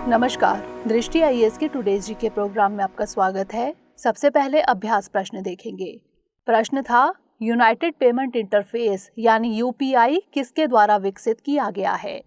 नमस्कार, दृष्टि आईएएस के टुडेज जीके प्रोग्राम में आपका स्वागत है। सबसे पहले अभ्यास प्रश्न देखेंगे। प्रश्न था, यूनाइटेड पेमेंट इंटरफेस यानी यूपीआई किसके द्वारा विकसित किया गया है?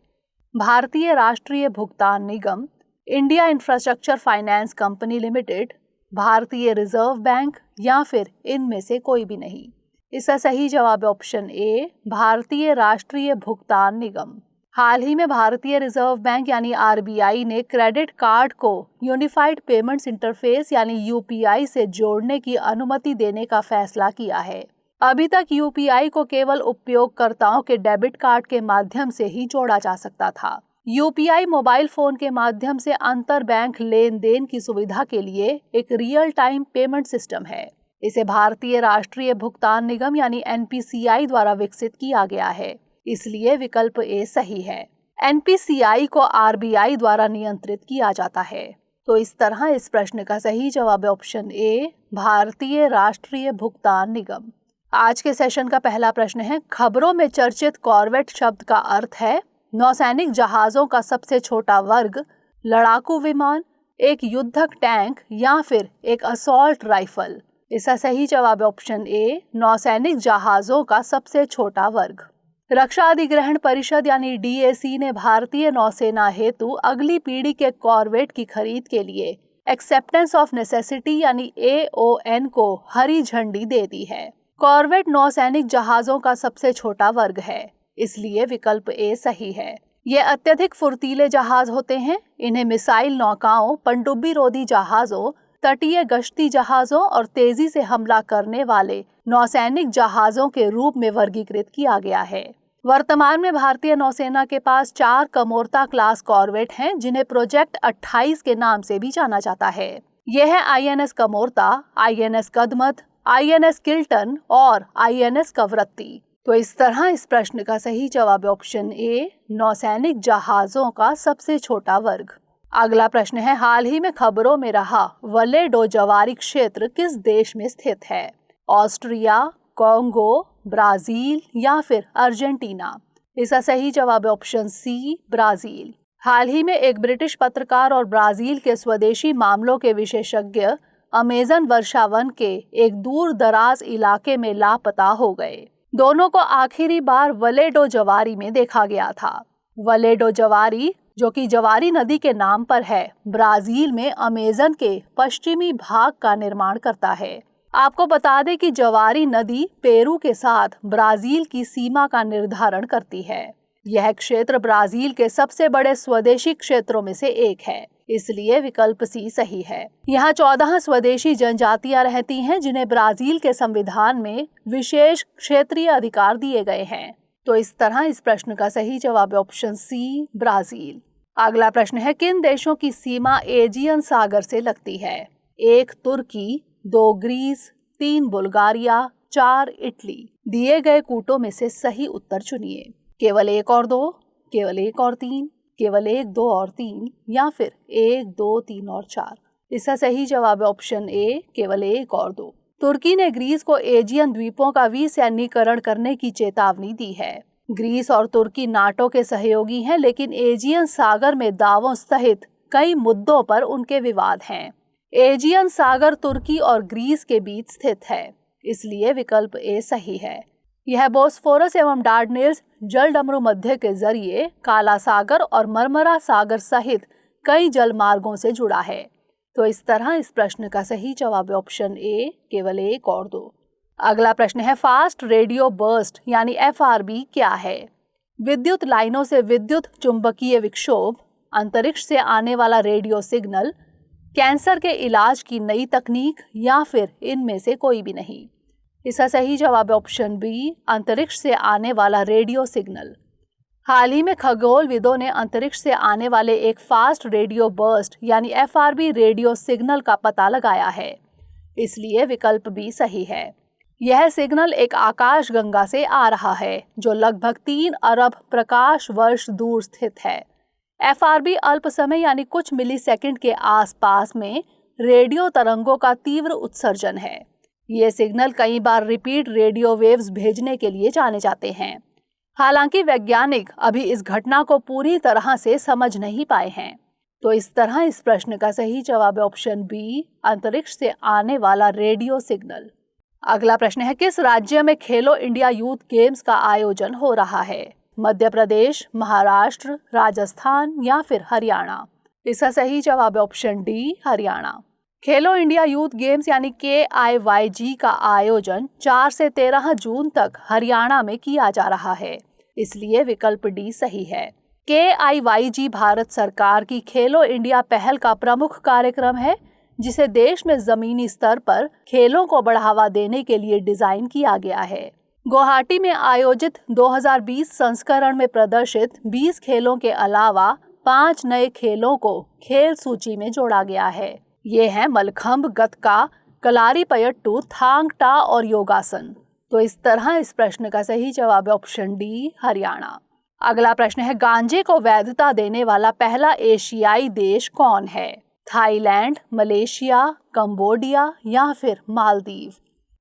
भारतीय राष्ट्रीय भुगतान निगम, India infrastructure finance company limited, भारतीय रिजर्व बैंक या फिर इनमें से कोई भी नहीं। इसका सही जवाब है ऑप्शन ए, भारतीय राष्ट्रीय भुगतान निगम। हाल ही में भारतीय रिजर्व बैंक यानी आरबीआई ने क्रेडिट कार्ड को यूनिफाइड पेमेंट्स इंटरफेस यानी यूपीआई से जोड़ने की अनुमति देने का फैसला किया है। अभी तक यूपीआई को केवल उपयोगकर्ताओं के डेबिट कार्ड के माध्यम से ही जोड़ा जा सकता था। यूपीआई मोबाइल फोन के माध्यम से अंतर बैंक लेन देन की सुविधा के लिए एक रियल टाइम पेमेंट सिस्टम है। इसे भारतीय राष्ट्रीय भुगतान निगम यानी एनपीसीआई द्वारा विकसित किया गया है, इसलिए विकल्प ए सही है। एनपीसीआई को आरबीआई द्वारा नियंत्रित किया जाता है। तो इस तरह इस प्रश्न का सही जवाब है ऑप्शन ए, भारतीय राष्ट्रीय भुगतान निगम। आज के सेशन का पहला प्रश्न है, खबरों में चर्चित कॉर्वेट शब्द का अर्थ है नौसैनिक जहाजों का सबसे छोटा वर्ग, लड़ाकू विमान, एक युद्धक टैंक या फिर एक असॉल्ट राइफल। इसका सही जवाब है ऑप्शन ए, नौसैनिक जहाजों का सबसे छोटा वर्ग। रक्षा अधिग्रहण परिषद यानी डीएसी ने भारतीय नौसेना हेतु अगली पीढ़ी के कॉर्वेट की खरीद के लिए एक्सेप्टेंस ऑफ नेसेसिटी यानी एओएन को हरी झंडी दे दी है। कॉर्वेट नौसैनिक जहाजों का सबसे छोटा वर्ग है, इसलिए विकल्प ए सही है। ये अत्यधिक फुर्तीले जहाज होते हैं। इन्हें मिसाइल नौकाओं, पनडुब्बी रोधी जहाजों, तटीय गश्ती जहाजों और तेजी से हमला करने वाले नौसैनिक जहाजों के रूप में वर्गीकृत किया गया है। वर्तमान में भारतीय नौसेना के पास 4 कमोरता क्लास कॉर्वेट हैं, जिन्हें प्रोजेक्ट 28 के नाम से भी जाना जाता है। यह है INS Kamorta, INS Kadmatt, INS Kiltan और आईएनएस कवरत्ती। तो इस तरह इस प्रश्न का सही जवाब है ऑप्शन ए, नौसैनिक जहाजों का सबसे छोटा वर्ग। अगला प्रश्न है, हाल ही में खबरों में रहा वलेडो जवारी क्षेत्र किस देश में स्थित है? ऑस्ट्रिया, कोंगो, ब्राजील या फिर अर्जेंटीना। इसका सही जवाब है ऑप्शन सी, ब्राजील। हाल ही में एक ब्रिटिश पत्रकार और ब्राजील के स्वदेशी मामलों के विशेषज्ञ अमेजन वर्षावन के एक दूर दराज इलाके में लापता हो गए। दोनों को आखिरी बार वलेडो जवारी में देखा गया था। वलेडो जवारी, जो कि जवारी नदी के नाम पर है, ब्राजील में अमेजन के पश्चिमी भाग का निर्माण करता है। आपको बता दें कि जवारी नदी पेरू के साथ ब्राजील की सीमा का निर्धारण करती है। यह क्षेत्र ब्राजील के सबसे बड़े स्वदेशी क्षेत्रों में से एक है, इसलिए विकल्प सी सही है। यहाँ 14 स्वदेशी जनजातियां रहती हैं, जिन्हें ब्राजील के संविधान में विशेष क्षेत्रीय अधिकार दिए गए हैं। तो इस तरह इस प्रश्न का सही जवाब है ऑप्शन सी, ब्राजील। अगला प्रश्न है, किन देशों की सीमा एजियन सागर से लगती है? 1 तुर्की, 2 ग्रीस, 3 बुल्गारिया, 4 इटली। दिए गए कूटों में से सही उत्तर चुनिए। केवल 1 और 2, केवल 1 और 3, केवल 1, 2 और 3 या फिर 1, 2, 3 और 4। इसका सही जवाब है ऑप्शन ए, केवल 1 और 2। तुर्की ने ग्रीस को एजियन द्वीपों का विसैन्यीकरण करने की चेतावनी दी है। ग्रीस और तुर्की नाटो के सहयोगी हैं, लेकिन एजियन सागर में दावों सहित कई मुद्दों पर उनके विवाद हैं। एजियन सागर तुर्की और ग्रीस के बीच स्थित है, इसलिए विकल्प ए सही है। यह बोस्फोरस एवं डार्डनेल्स जलडमरू मध्य के जरिए काला सागर और मरमरा सागर सहित कई जल मार्गों से जुड़ा है। तो इस तरह इस प्रश्न का सही जवाब है ऑप्शन ए, केवल 1 और 2। अगला प्रश्न है, फास्ट रेडियो बर्स्ट यानी एफआरबी क्या है? विद्युत लाइनों से विद्युत चुंबकीय विक्षोभ, अंतरिक्ष से आने वाला रेडियो सिग्नल, कैंसर के इलाज की नई तकनीक या फिर इनमें से कोई भी नहीं। इसका सही जवाब है ऑप्शन बी, अंतरिक्ष से आने वाला रेडियो सिग्नल। हाल ही में खगोलविदों ने अंतरिक्ष से आने वाले एक फास्ट रेडियो बर्स्ट यानी एफआरबी रेडियो सिग्नल का पता लगाया है, इसलिए विकल्प बी सही है। यह सिग्नल एक आकाशगंगा से आ रहा है, जो लगभग 3 अरब प्रकाश वर्ष दूर स्थित है। एफआरबी अल्प समय यानी कुछ मिलीसेकंड के आसपास में रेडियो तरंगों का तीव्र उत्सर्जन है। ये सिग्नल कई बार रिपीट रेडियो वेव्स भेजने के लिए जाने जाते हैं। हालांकि वैज्ञानिक अभी इस घटना को पूरी तरह से समझ नहीं पाए हैं। तो इस तरह इस प्रश्न का सही जवाब है ऑप्शन बी, अंतरिक्ष से आने वाला रेडियो सिग्नल। अगला प्रश्न है, किस राज्य में खेलो इंडिया यूथ गेम्स का आयोजन हो रहा है? मध्य प्रदेश, महाराष्ट्र, राजस्थान या फिर हरियाणा? इसका सही जवाब है ऑप्शन डी, हरियाणा। खेलो इंडिया यूथ गेम्स यानी KIYG का आयोजन 4 से 13 जून तक हरियाणा में किया जा रहा है, इसलिए विकल्प डी सही है। KIYG भारत सरकार की खेलो इंडिया पहल का प्रमुख कार्यक्रम है, जिसे देश में जमीनी स्तर पर खेलों को बढ़ावा देने के लिए डिजाइन किया गया है। गुवाहाटी में आयोजित 2020 संस्करण में प्रदर्शित 20 खेलों के अलावा 5 नए खेलों को खेल सूची में जोड़ा गया है। ये हैं मलखंभ, गतका, कलारीपयट्टू, थांग टा और योगासन। तो इस तरह इस प्रश्न का सही जवाब है ऑप्शन डी, हरियाणा। अगला प्रश्न है, गांजे को वैधता देने वाला पहला एशियाई देश कौन है? थाईलैंड, मलेशिया, कंबोडिया या फिर मालदीव?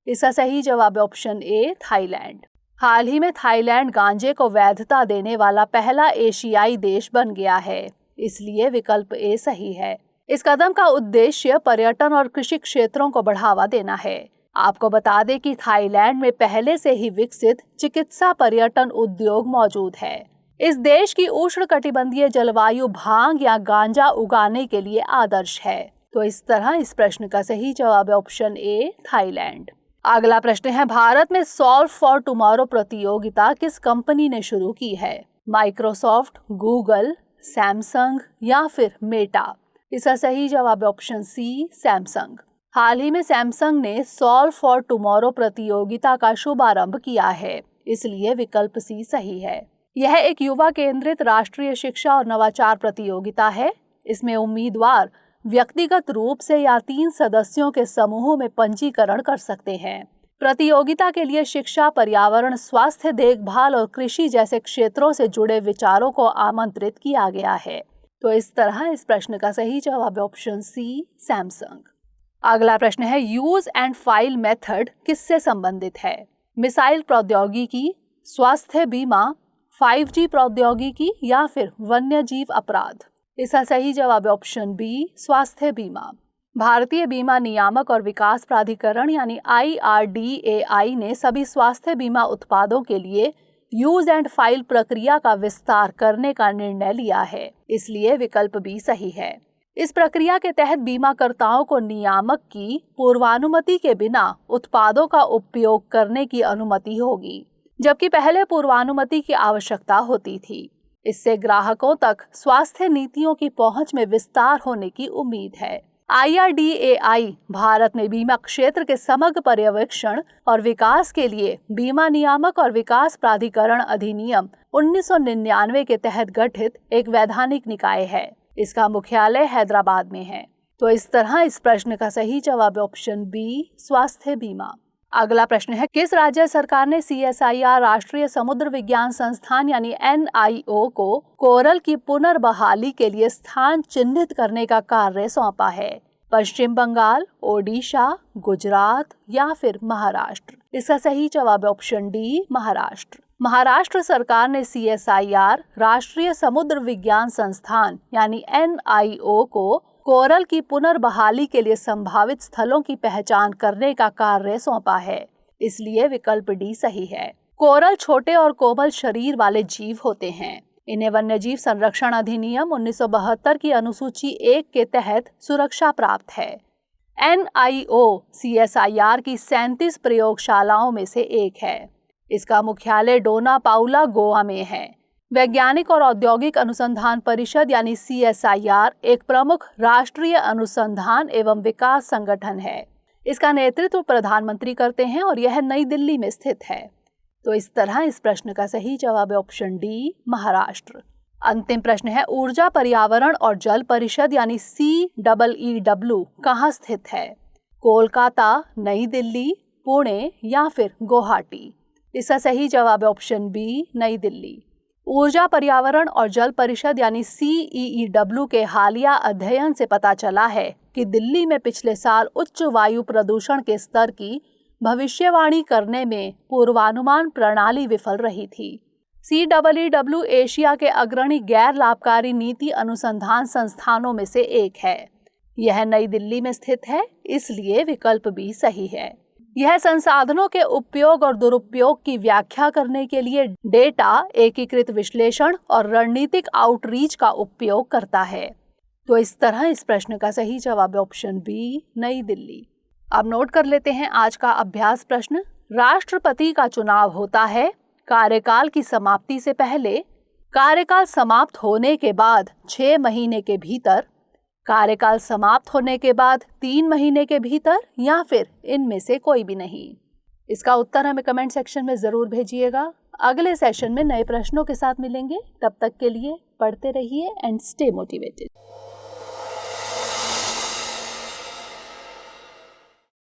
इसका सही जवाब है ऑप्शन ए, थाईलैंड। हाल ही में थाईलैंड गांजे को वैधता देने वाला पहला एशियाई देश बन गया है, इसलिए विकल्प ए सही है। इस कदम का उद्देश्य पर्यटन और कृषि क्षेत्रों को बढ़ावा देना है। आपको बता दें कि थाईलैंड में पहले से ही विकसित चिकित्सा पर्यटन उद्योग मौजूद है। इस देश की उष्णकटिबंधीय जलवायु भांग या गांजा उगाने के लिए आदर्श है। तो इस तरह इस प्रश्न का सही जवाब है ऑप्शन ए, थाईलैंड। अगला प्रश्न है, भारत में सॉल्व फॉर टुमारो प्रतियोगिता किस कंपनी ने शुरू की है? माइक्रोसॉफ्ट, गूगल, सैमसंग या फिर मेटा? इसका सही जवाब है ऑप्शन सी, सैमसंग। हाल ही में सैमसंग ने सॉल्व फॉर टुमारो प्रतियोगिता का शुभारंभ किया है, इसलिए विकल्प सी सही है। यह एक युवा केंद्रित राष्ट्रीय शिक्षा और नवाचार प्रतियोगिता है। इसमें उम्मीदवार व्यक्तिगत रूप से या 3 सदस्यों के समूह में पंजीकरण कर सकते हैं। प्रतियोगिता के लिए शिक्षा, पर्यावरण, स्वास्थ्य देखभाल और कृषि जैसे क्षेत्रों से जुड़े विचारों को आमंत्रित किया गया है। तो इस तरह इस प्रश्न का सही जवाब है ऑप्शन सी, सैमसंग। अगला प्रश्न है, यूज एंड फाइल मेथड किससे संबंधित है? मिसाइल प्रौद्योगिकी, स्वास्थ्य बीमा, 5G प्रौद्योगिकी या फिर वन्यजीव अपराध? इसका सही जवाब है ऑप्शन बी, स्वास्थ्य बीमा। भारतीय बीमा नियामक और विकास प्राधिकरण यानी IRDAI ने सभी स्वास्थ्य बीमा उत्पादों के लिए यूज एंड फाइल प्रक्रिया का विस्तार करने का निर्णय लिया है, इसलिए विकल्प बी सही है। इस प्रक्रिया के तहत बीमाकर्ताओं को नियामक की पूर्वानुमति के बिना उत्पादों का उपयोग करने की अनुमति होगी, जबकि पहले पूर्वानुमति की आवश्यकता होती थी। इससे ग्राहकों तक स्वास्थ्य नीतियों की पहुंच में विस्तार होने की उम्मीद है। IRDAI भारत में बीमा क्षेत्र के समग्र पर्यवेक्षण और विकास के लिए बीमा नियामक और विकास प्राधिकरण अधिनियम 1999 के तहत गठित एक वैधानिक निकाय है। इसका मुख्यालय हैदराबाद में है। तो इस तरह इस प्रश्न का सही जवाब है ऑप्शन बी, स्वास्थ्य बीमा। अगला प्रश्न है, किस राज्य सरकार ने CSIR राष्ट्रीय समुद्र विज्ञान संस्थान यानी NIO को कोरल की पुनर्बहाली के लिए स्थान चिन्हित करने का कार्य सौंपा है? पश्चिम बंगाल, ओडिशा, गुजरात या फिर महाराष्ट्र? इसका सही जवाब है ऑप्शन डी, महाराष्ट्र। महाराष्ट्र सरकार ने CSIR राष्ट्रीय समुद्र विज्ञान संस्थान यानी NIO को कोरल की पुनर्बहाली के लिए संभावित स्थलों की पहचान करने का कार्य सौंपा है, इसलिए विकल्प डी सही है। कोरल छोटे और कोमल शरीर वाले जीव होते हैं। इन्हें वन्यजीव संरक्षण अधिनियम 1972 की अनुसूची 1 के तहत सुरक्षा प्राप्त है। NIO CSIR की 37 प्रयोगशालाओं में से एक है। इसका मुख्यालय डोना पाउला, गोवा में है। वैज्ञानिक और औद्योगिक अनुसंधान परिषद यानी CSIR एक प्रमुख राष्ट्रीय अनुसंधान एवं विकास संगठन है। इसका नेतृत्व प्रधानमंत्री करते हैं और यह नई दिल्ली में स्थित है। तो इस तरह इस प्रश्न का सही जवाब है ऑप्शन डी, महाराष्ट्र। अंतिम प्रश्न है, ऊर्जा, पर्यावरण और जल परिषद यानी CEEW कहाँ स्थित है? कोलकाता, नई दिल्ली, पुणे या फिर गुवाहाटी? इसका सही जवाब है ऑप्शन बी, नई दिल्ली। ऊर्जा, पर्यावरण और जल परिषद यानी CEEW के हालिया अध्ययन से पता चला है कि दिल्ली में पिछले साल उच्च वायु प्रदूषण के स्तर की भविष्यवाणी करने में पूर्वानुमान प्रणाली विफल रही थी। CEEW एशिया के अग्रणी गैर लाभकारी नीति अनुसंधान संस्थानों में से एक है। यह नई दिल्ली में स्थित है, इसलिए विकल्प भी सही है। यह संसाधनों के उपयोग और दुरुपयोग की व्याख्या करने के लिए डेटा, एकीकृत विश्लेषण और रणनीतिक आउटरीच का उपयोग करता है। तो इस तरह इस प्रश्न का सही जवाब है ऑप्शन बी, नई दिल्ली। अब नोट कर लेते हैं आज का अभ्यास प्रश्न। राष्ट्रपति का चुनाव होता है कार्यकाल की समाप्ति से पहले, कार्यकाल समाप्त होने के बाद 6 महीने के भीतर, कार्यकाल समाप्त होने के बाद 3 महीने के भीतर, या फिर इनमें से कोई भी नहीं। इसका उत्तर हमें कमेंट सेक्शन में जरूर भेजिएगा। अगले सेशन में नए प्रश्नों के साथ मिलेंगे। तब तक के लिए पढ़ते रहिए एंड स्टे मोटिवेटेड।